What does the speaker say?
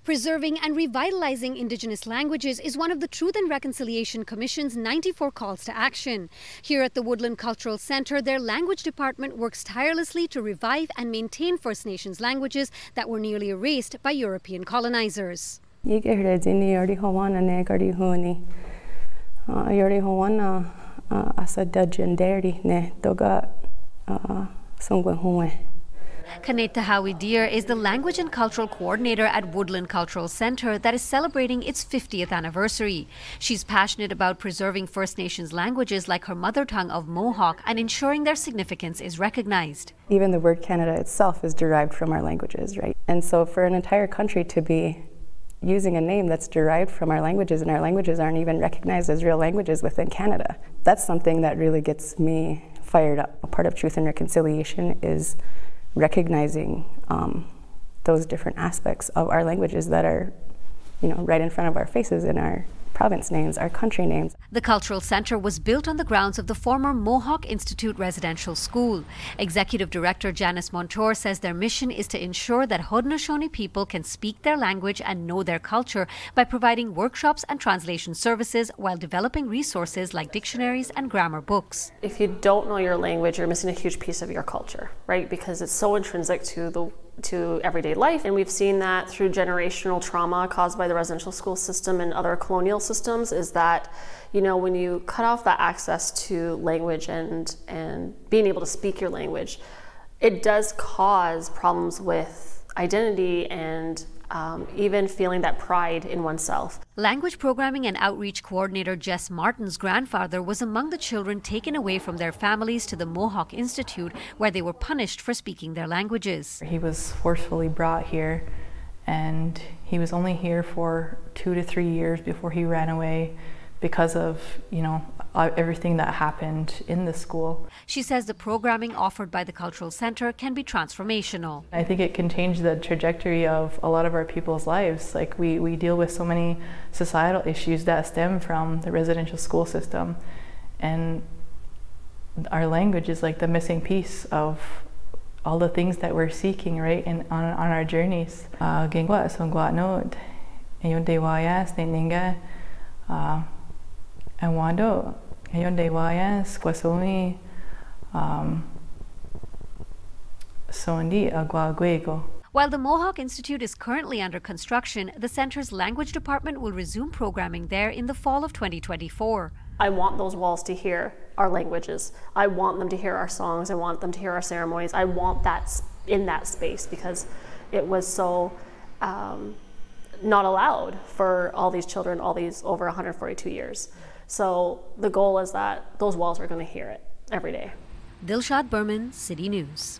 Preserving and revitalizing Indigenous languages is one of the Truth and Reconciliation Commission's 94 calls to action. Here at the Woodland Cultural Centre, their language department works tirelessly to revive and maintain First Nations languages that were nearly erased by European colonizers. Kaneta Howie-Deer is the Language and Cultural Coordinator at Woodland Cultural Centre that is celebrating its 50th anniversary. She's passionate about preserving First Nations languages like her mother tongue of Mohawk and ensuring their significance is recognized. Even the word Canada itself is derived from our languages, right? And so for an entire country to be using a name that's derived from our languages and our languages aren't even recognized as real languages within Canada, that's something that really gets me fired up. A part of Truth and Reconciliation is recognizing those different aspects of our languages that are, right in front of our faces in our province names, our country names. The Cultural Centre was built on the grounds of the former Mohawk Institute Residential School. Executive Director Janice Montour says their mission is to ensure that Haudenosaunee people can speak their language and know their culture by providing workshops and translation services while developing resources like dictionaries and grammar books. If you don't know your language, you're missing a huge piece of your culture, right? Because it's so intrinsic to everyday life, and we've seen that through generational trauma caused by the residential school system and other colonial systems, is that when you cut off that access to language and being able to speak your language, it does cause problems with identity and even feeling that pride in oneself. Language Programming and Outreach Coordinator Jess Martin's grandfather was among the children taken away from their families to the Mohawk Institute, where they were punished for speaking their languages. He was forcefully brought here, and he was only here for 2 to 3 years before he ran away because of, everything that happened in the school. She says the programming offered by the Cultural Centre can be transformational. I think it can change the trajectory of a lot of our people's lives. Like we deal with so many societal issues that stem from the residential school system, and our language is like the missing piece of all the things that we're seeking, right, on our journeys. While the Mohawk Institute is currently under construction, the centre's language department will resume programming there in the fall of 2024. I want those walls to hear our languages. I want them to hear our songs. I want them to hear our ceremonies. I want that in that space, because it was so not allowed for all these children, all these over 142 years. So the goal is that those walls are going to hear it every day. Dilshad Burman, City News.